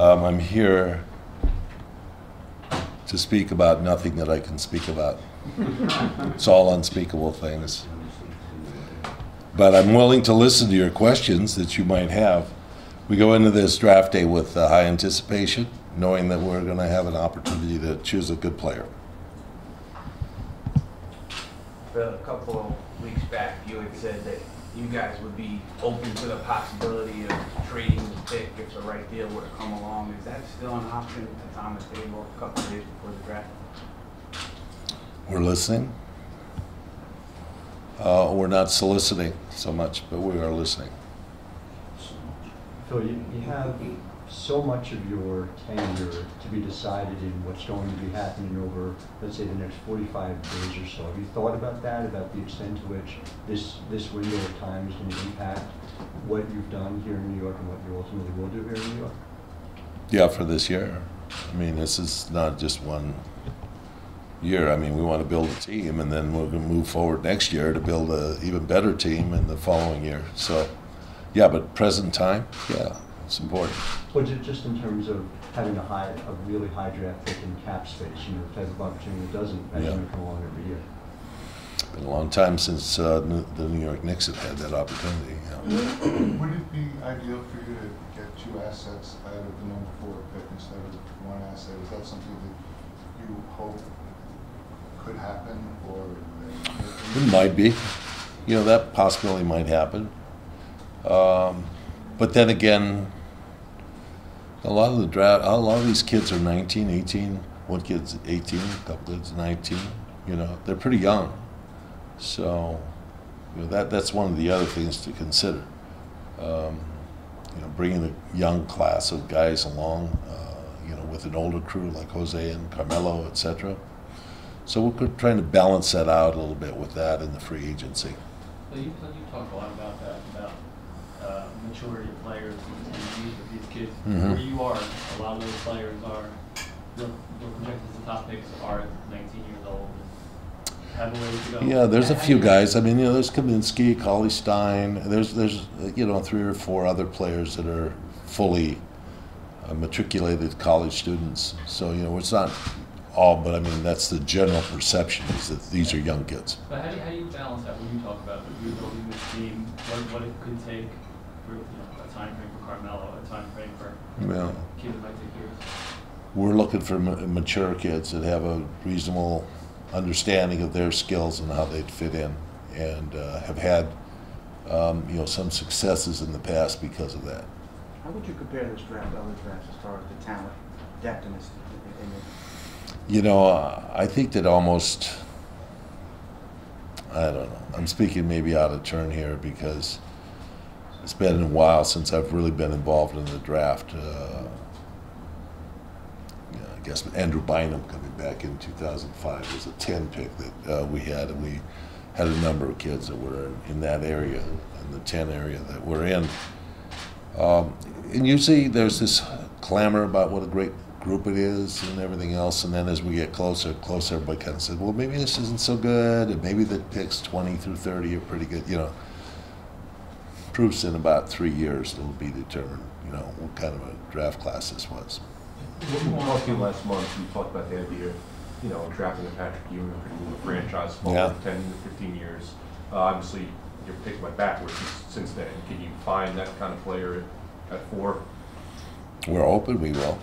I'm here to speak about nothing that I can speak about. It's all unspeakable things. But I'm willing to listen to your questions that you might have. We go into this draft day with high anticipation, knowing that we're going to have an opportunity to choose a good player. A couple of weeks back, you had said that you guys would be open to the possibility of trading the pick if the right deal were to come along. Is that still an option that's on the table a couple of days before the draft? We're listening. We're not soliciting so much, but we are listening. Phil, you have so much of your tenure to be decided in what's going to be happening over, let's say, the next 45 days or so. Have you thought about that, about the extent to which this window of time is going to impact what you've done here in New York and what you ultimately will do here in New York? Yeah, for this year. I mean, this is not just one year. I mean, we want to build a team, and then we're going to move forward next year to build an even better team in the following year. So, yeah, but present time, yeah, it's important. But just in terms of having a really high draft pick in cap space, you know, the type of opportunity that doesn't come along every year. It's been a long time since the New York Knicks have had that opportunity. Yeah. Would it be ideal for you to get 2 assets out of the number 4 pick instead of 1 asset? Is that something that you hope could happen, or? It might be. You know, that possibility might happen. But then again, a lot of these kids are 19, 18. One kid's 18, a couple kids 19. You know, they're pretty young. So, you know, that's one of the other things to consider. You know, bringing a young class of guys along, you know, with an older crew like Jose and Carmelo, etc. So we're trying to balance that out a little bit with that in the free agency. So you talk a lot about that, about maturity of players and the use of these kids. Mm-hmm. Where you are, a lot of those players are, they're projected as the top picks are 19 years old. Have a way to go. Yeah, there's a few guys. I mean, you know, there's Kaminsky, Cauley Stein. There's you know, 3 or 4 other players that are fully matriculated college students. So, you know, it's not all, but I mean, that's the general perception, is that these are young kids. But how do you balance that when you talk about you building this team, what it could take for, you know, a time frame for Carmelo, a time frame for a kid that might take years? We're looking for mature kids that have a reasonable understanding of their skills and how they'd fit in, and have had you know, some successes in the past because of that. How would you compare this draft to other drafts as far as the talent, depth in this? You know, I think that almost, I don't know, I'm speaking maybe out of turn here because it's been a while since I've really been involved in the draft. Yeah, I guess Andrew Bynum coming back in 2005 was a 10 pick that we had, and we had a number of kids that were in that area, in the 10 area that we're in. And usually there's this clamor about what a great group it is and everything else, and then as we get closer and closer, everybody kind of said, well, maybe this isn't so good, and maybe the picks 20 through 30 are pretty good. You know, proofs in about 3 years it'll be determined, you know, what kind of a draft class this was. When we talked to you last month, you talked about the idea, you know, drafting a Patrick Ewing for the franchise for 10 to 15 years. Obviously, your pick went backwards since then. Can you find that kind of player at 4? We're open, we will.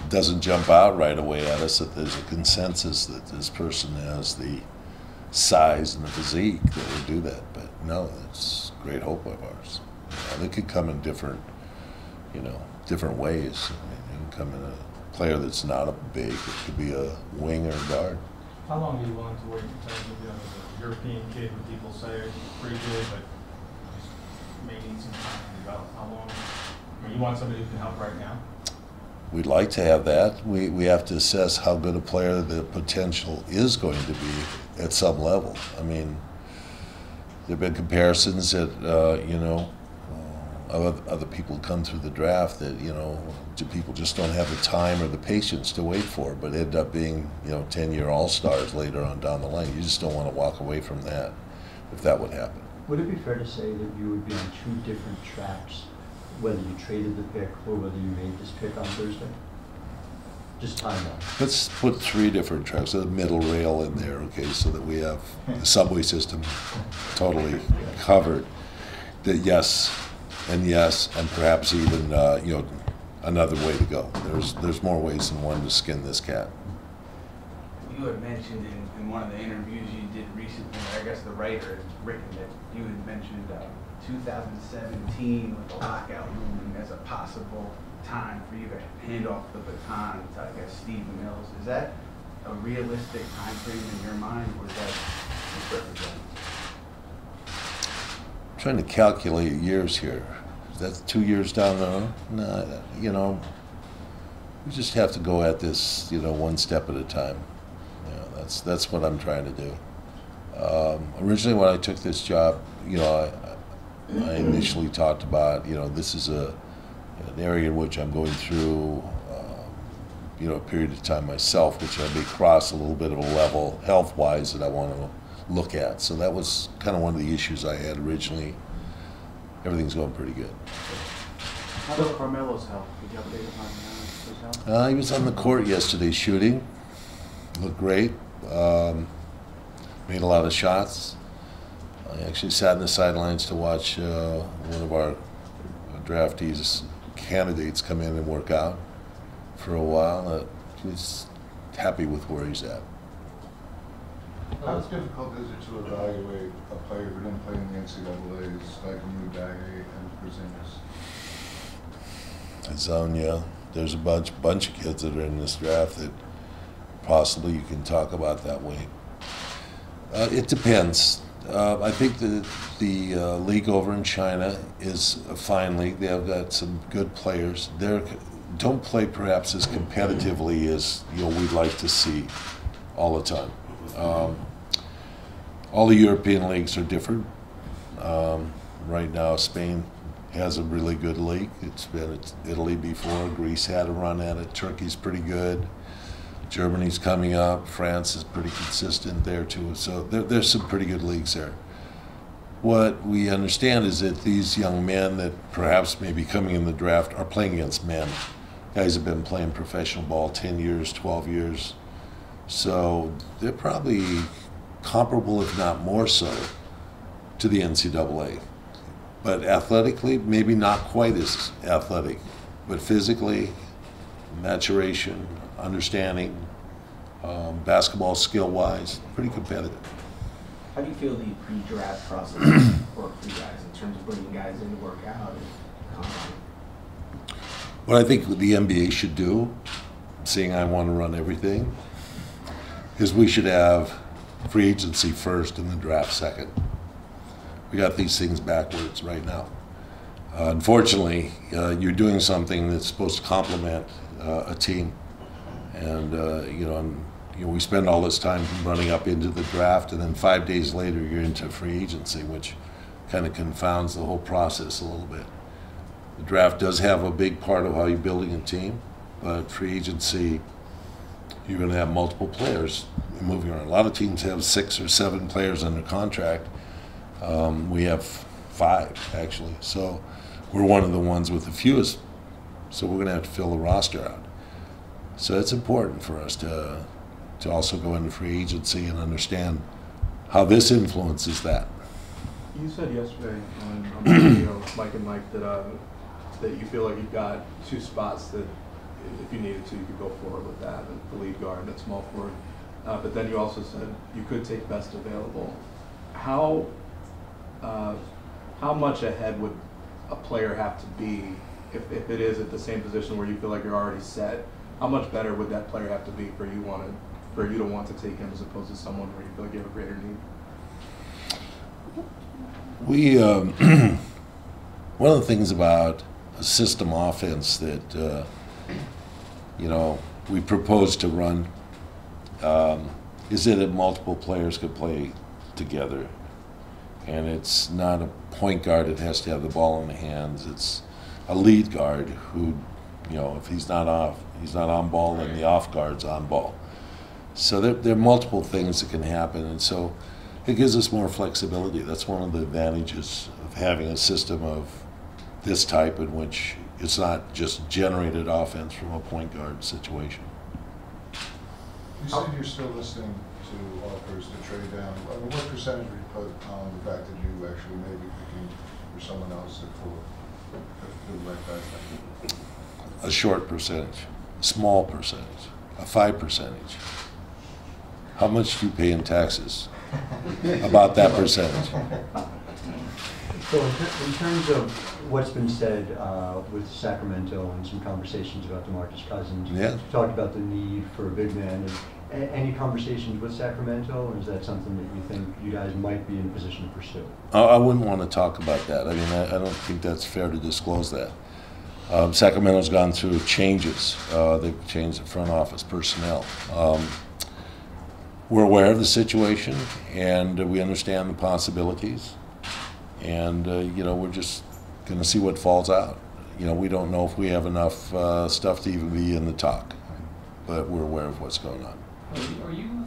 It doesn't jump out right away at us that there's a consensus that this person has the size and the physique that will do that. But no, it's a great hope of ours. You know, they could come in different, you know, different ways. I mean, you can come in a player that's not a big. It could be a wing or a guard. How long are you willing to wait in terms of, you know, the European kid when people say is pretty good, but just may need some time to develop? How long? I mean, you want somebody who can help right now? We'd like to have that. We have to assess how good a player the potential is going to be at some level. I mean, there have been comparisons that, you know, other people come through the draft that, you know, people just don't have the time or the patience to wait for, but end up being, you know, 10-year all-stars later on down the line. You just don't want to walk away from that if that would happen. Would it be fair to say that you would be on 2 different tracks whether you traded the pick or whether you made this pick on Thursday? Just timeline. Let's put 3 different tracks, a middle rail in there, okay, so that we have the subway system totally covered. That yes, and perhaps even another way to go. There's more ways than one to skin this cat. You had mentioned in one of the interviews you did recently, I guess the writer has written that you had mentioned 2017 with the lockout looming as a possible time for you to hand off the baton to, I guess, Steve Mills. Is that a realistic time frame in your mind, or is that misrepresented? I'm trying to calculate years here. Is that 2 years down the road? No, we just have to go at this, one step at a time. That's what I'm trying to do. Originally, when I took this job, I initially talked about, this is an area in which I'm going through, a period of time myself, which I may cross a little bit of a level health-wise that I want to look at. So that was kind of one of the issues I had originally. Everything's going pretty good. How about Carmelo's health? Did you update upon his health? He was on the court yesterday shooting. Looked great. Made a lot of shots. I actually sat in the sidelines to watch one of our draftees candidates come in and work out for a while. He's happy with where he's at. How difficult is it to evaluate a player who didn't play in the NCAAs, like Mudage and Porzingis? Azonia. There's a bunch of kids that are in this draft that possibly you can talk about that way. It depends. I think the league over in China is a fine league. They have got some good players. They don't play perhaps as competitively as we'd like to see all the time. All the European leagues are different. Right now, Spain has a really good league. It's been at Italy before. Greece had a run at it. Turkey's pretty good. Germany's coming up. France is pretty consistent there too. So there's some pretty good leagues there. What we understand is that these young men that perhaps may be coming in the draft are playing against men. Guys have been playing professional ball 10 years, 12 years. So they're probably comparable, if not more so, to the NCAA. But athletically, maybe not quite as athletic. But physically, maturation, understanding, basketball skill-wise, pretty competitive. How do you feel the pre-draft process worked for you guys in terms of bringing guys in to work out and combine? What I think the NBA should do, seeing I want to run everything, is we should have free agency first and the draft second. We got these things backwards right now. Unfortunately, you're doing something that's supposed to complement a team, and we spend all this time running up into the draft, and then 5 days later you're into free agency, which kind of confounds the whole process a little bit. The draft does have a big part of how you're building a team, but free agency, you're going to have multiple players moving around. A lot of teams have 6 or 7 players under contract. We have 5, actually. So we're one of the ones with the fewest. So we're going to have to fill the roster out. So it's important for us to also go into free agency and understand how this influences that. You said yesterday on the radio, Mike and Mike, that you feel like you've got 2 spots that if you needed to, you could go forward with that, and the lead guard and small forward. But then you also said you could take best available. How much ahead would a player have to be if it is at the same position where you feel like you're already set? How much better would that player have to be for you to want to take him as opposed to someone where you feel like you have a greater need? We one of the things about a system offense that we propose to run is that multiple players could play together, and it's not a point guard that has to have the ball in the hands. It's a lead guard who, if he's not on ball, then the off guard's on ball. So there are multiple things that can happen, and so it gives us more flexibility. That's one of the advantages of having a system of this type in which it's not just generated offense from a point guard situation. You said you're still listening to offers to trade down. I mean, what percentage would you put on the fact that you actually may be picking for someone else if the right guy's there? A short percentage, a small percentage, a 5%. How much do you pay in taxes? About that percentage. So in terms of what's been said with Sacramento and some conversations about DeMarcus Cousins, Yeah. you talked about the need for a big man. Any conversations with Sacramento, or is that something that you think you guys might be in a position to pursue? I wouldn't want to talk about that. I mean, I don't think that's fair to disclose that. Sacramento's gone through changes. They've changed the front office personnel. We're aware of the situation, and we understand the possibilities. And, we're just going to see what falls out. We don't know if we have enough stuff to even be in the talk, but we're aware of what's going on. Are you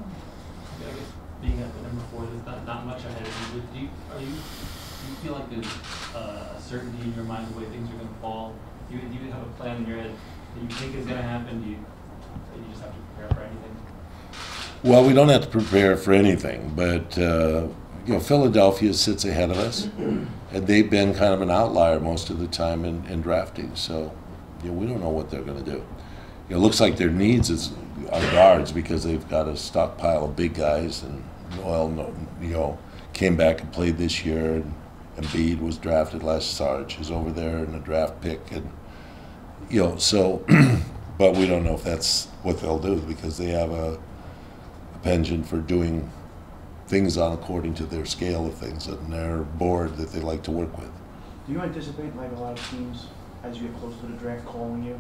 I guess, being at the number 4, there's not much ahead of you, but do you feel like there's a certainty in your mind the way things are going to fall? Do you have a plan in your head that you think is going to happen? Do you just have to prepare for anything? Well, we don't have to prepare for anything, but Philadelphia sits ahead of us, and they've been kind of an outlier most of the time in drafting. So, we don't know what they're going to do. It looks like their needs are guards because they've got a stockpile of big guys, and Noel, came back and played this year, and Embiid was drafted last. Sarge is over there in a draft pick, and so, but we don't know if that's what they'll do because they have a penchant for doing things on according to their scale of things and their board that they like to work with. Do you anticipate, like a lot of teams, as you get close to the draft, calling you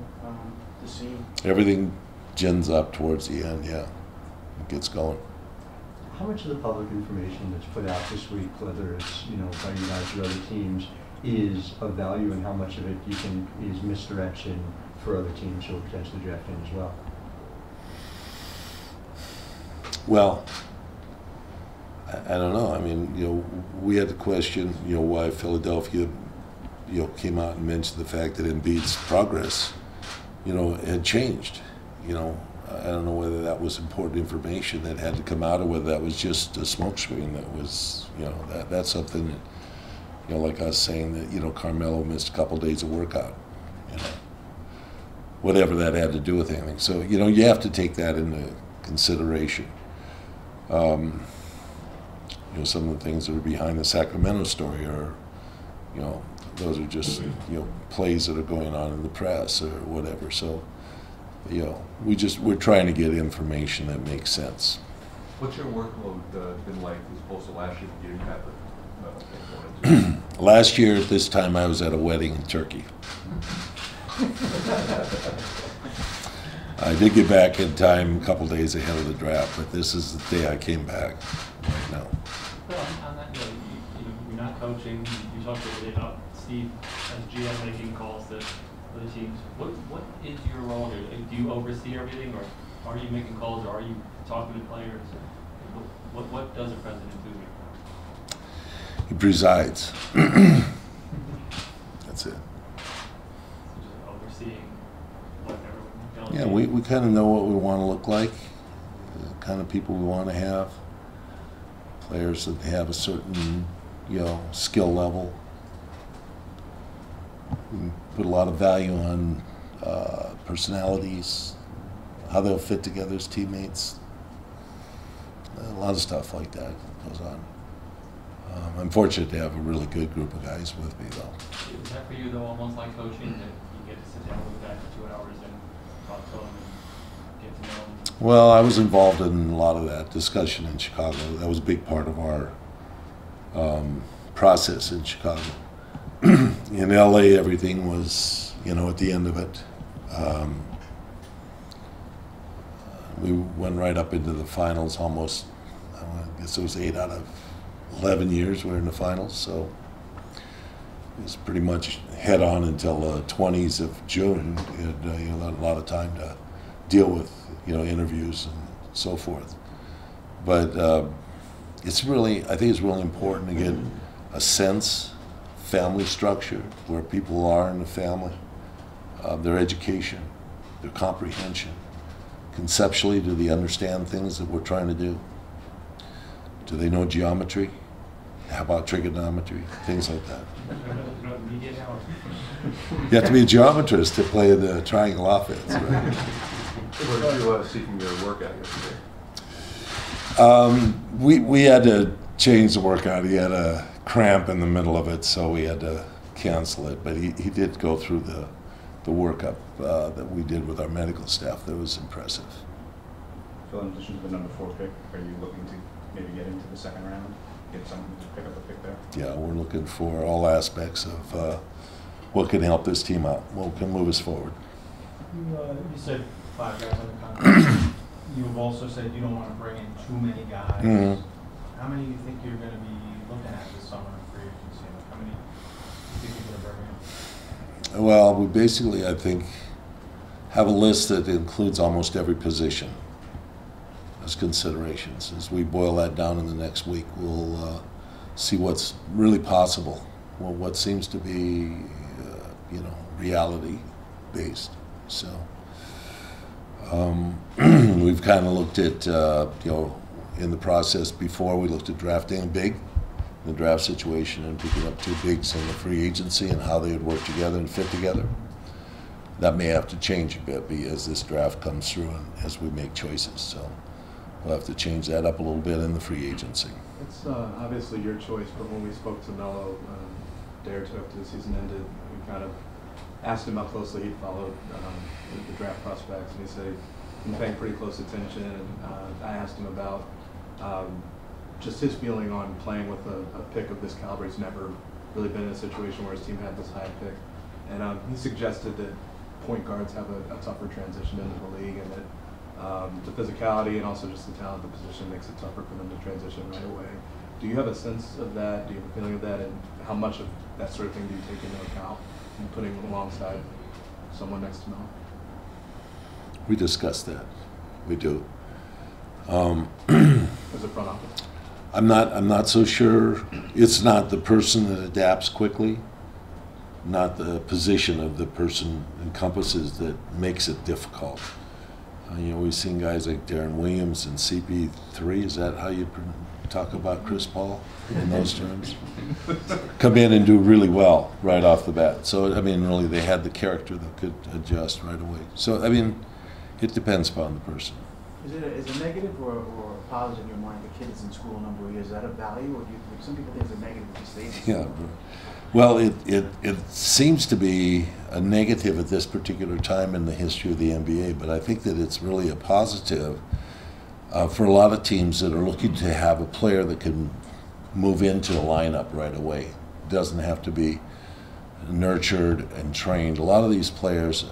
to see? Everything gins up towards the end, yeah. It gets going. How much of the public information that's put out this week, whether it's by you guys or other teams, is of value, and how much of it do you think is misdirection for other teams who are potentially drafting as well? Well, I don't know. I mean, we had the question, why Philadelphia, came out and mentioned the fact that Embiid's progress, had changed. I don't know whether that was important information that had to come out or whether that was just a smokescreen that was, that's something that, like us saying that, Carmelo missed a couple days of workout, whatever that had to do with anything. So, you have to take that into consideration. Some of the things that are behind the Sacramento story are, those are just, plays that are going on in the press or whatever. So, we're trying to get information that makes sense. What's your workload been like as opposed to last year? You didn't have the Last year at this time, I was at a wedding in Turkey. I did get back in time a couple days ahead of the draft, but this is the day I came back right now. Well, on that note, you're not coaching. You talked a little bit about Steve as GM making calls to other teams. What is your role here? Do you oversee everything, or are you making calls, or are you talking to players? What does a president do? He presides. That's it. So just overseeing what everyone else. Yeah, we kind of know what we want to look like, the kind of people we want to have, players that have a certain, skill level. We put a lot of value on personalities, how they'll fit together as teammates. A lot of stuff like that goes on. I'm fortunate to have a really good group of guys with me, though. Is that for you, though, almost like coaching, that you get to sit down with a guy for 2 hours and talk to him and get to know him? Well, I was involved in a lot of that discussion in Chicago. That was a big part of our process in Chicago. In LA, everything was, at the end of it. We went right up into the finals almost, I guess it was 8 out of 11 years we were in the finals, so it was pretty much head on until the 20s of June. We had a lot of time to deal with, interviews and so forth. But I think it's really important to get a sense family structure, where people are in the family, their education, their comprehension. Conceptually, do they understand things that we're trying to do? Do they know geometry? How about trigonometry? Things like that. You have to be a geometrist to play the triangle offense, right? What did you seeking their workout yesterday? We had to change the workout. He had a cramp in the middle of it, so we had to cancel it. But he did go through the workup that we did with our medical staff. That was impressive. So in addition to the number 4 pick, are you looking to maybe get into the second round, get someone to pick up a pick there? Yeah, we're looking for all aspects of what can help this team out, what can move us forward. You said 5 guys on the contract. You've also said you don't want to bring in too many guys. Mm-hmm. How many do you think you're going to be looking at this summer in free agency? Like, how many do you think you're going to bring in? Well, we basically, I think, have a list that includes almost every position as considerations. As we boil that down in the next week, we'll see what's really possible. Well, what seems to be, reality based. So we've kind of looked at, in the process before, we looked at drafting big, the draft situation, and picking up 2 bigs in the free agency and how they would work together and fit together. That may have to change a bit as this draft comes through and as we make choices. So we'll have to change that up a little bit in the free agency. It's obviously your choice, but when we spoke to Melo a day or 2 after the season ended, we kind of asked him how closely he followed the draft prospects, and he said he'd been paying pretty close attention. And I asked him about just his feeling on playing with a pick of this caliber. He's never really been in a situation where his team had this high pick, and he suggested that point guards have a tougher transition into the league, and that the physicality and also just the talent of the position makes it tougher for them to transition right away. Do you have a sense of that? Do you have a feeling of that? And how much of that sort of thing do you take into account in putting them alongside someone next to Mel? We discussed that. We do. As a front office? I'm not so sure. It's not the person that adapts quickly, not the position of the person encompasses that makes it difficult. We've seen guys like Darren Williams and CP3, is that how you talk about Chris Paul in those terms? Come in and do really well right off the bat. So, really they had the character that could adjust right away. So, it depends upon the person. Is it a negative or a positive in your mind? The kid is in school a number of years. Is that a value, or do you think some people think it's a negative if he stays in school? Yeah. Well, it seems to be a negative at this particular time in the history of the NBA, but I think that it's really a positive for a lot of teams that are looking to have a player that can move into a lineup right away. It doesn't have to be nurtured and trained. A lot of these players,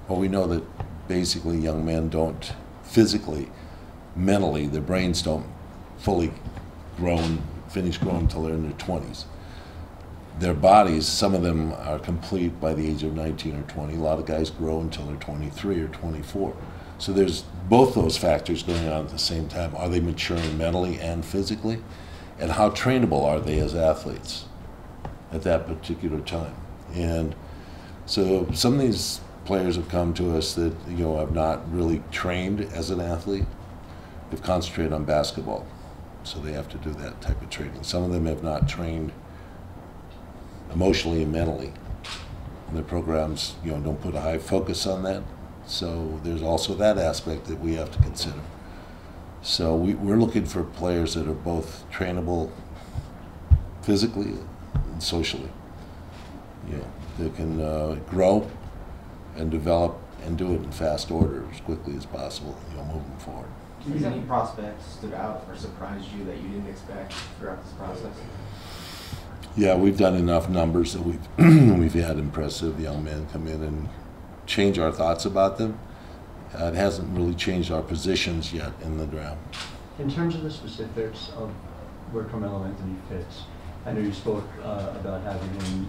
we know that basically young men don't physically, mentally, their brains don't fully finish growing until they're in their 20s. Their bodies, some of them are complete by the age of 19 or 20. A lot of guys grow until they're 23 or 24. So there's both those factors going on at the same time. Are they maturing mentally and physically? And how trainable are they as athletes at that particular time? And so some of these players have come to us that have not really trained as an athlete. They've concentrated on basketball, so they have to do that type of training. Some of them have not trained emotionally and mentally. And their programs, don't put a high focus on that. So there's also that aspect that we have to consider. So we're looking for players that are both trainable physically and socially. They can grow and develop and do it in fast order as quickly as possible, moving forward. Has any prospects stood out or surprised you that you didn't expect throughout this process? Yeah, we've done enough numbers that we've had impressive young men come in and change our thoughts about them. It hasn't really changed our positions yet in the draft. In terms of the specifics of where Carmelo Anthony fits, I know you spoke about having him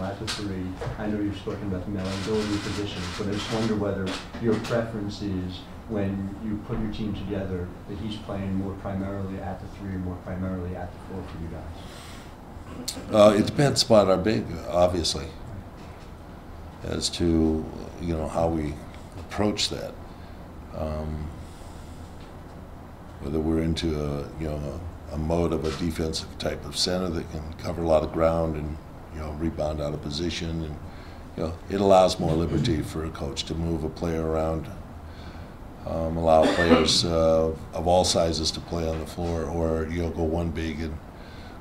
at the 3. I know you've spoken about the malleability position, but I just wonder whether your preference is when you put your team together that he's playing more primarily at the 3 or more primarily at the 4 for you guys. It depends spot are big, obviously, as to, you know, how we approach that. Whether we're into a mode of a defensive type of center that can cover a lot of ground and, you know, rebound out of position, and, you know, it allows more liberty for a coach to move a player around, allow players of all sizes to play on the floor, or, you know, go one big and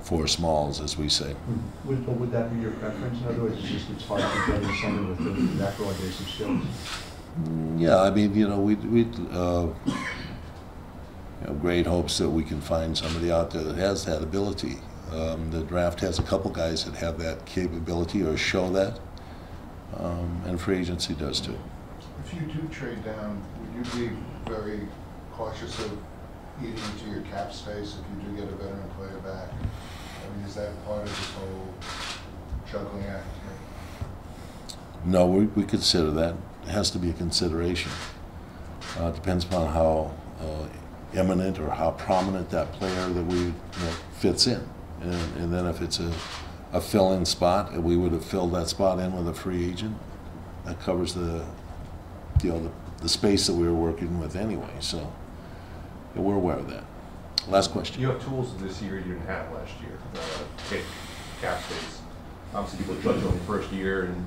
four smalls, as we say. Would that be your preference? In other words, it's hard to get a center with that broad base of skills. Yeah, I mean, you know, we'd you know, great hopes that we can find somebody out there that has that ability. The draft has a couple guys that have that capability or show that, and free agency does too. If you do trade down, would you be very cautious of eating into your cap space if you do get a veteran player back? I mean, is that part of this whole juggling act here? No, we consider that. It has to be a consideration. It depends upon how eminent or how prominent that player that we, you know, fits in. And then if it's a fill-in spot, we would have filled that spot in with a free agent. That covers the, you know, the space that we were working with anyway. So yeah, we're aware of that. Last question. You have tools this year you didn't have last year. Take cap space. Obviously, people judge on your first year and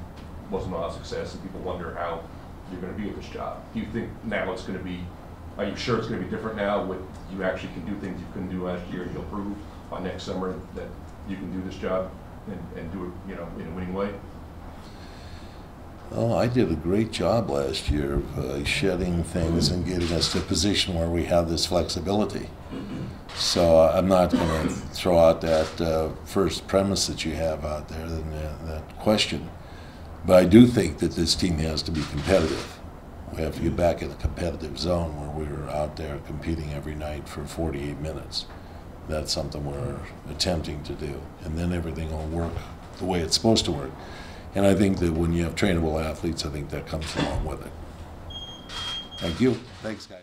wasn't a lot of success, and people wonder how you're going to be at this job. Do you think now it's going to be? Are you sure it's going to be different now? With you actually can do things you couldn't do last year, and you'll prove by next summer that you can do this job and do it, you know, in a winning way. Oh, I did a great job last year of shedding things and getting us to a position where we have this flexibility. So I'm not going to throw out that first premise that you have out there, that question. But I do think that this team has to be competitive. We have to get back in a competitive zone where we're out there competing every night for 48 minutes. That's something we're attempting to do. And then everything will work the way it's supposed to work. And I think that when you have trainable athletes, I think that comes along with it. Thank you. Thanks, guys.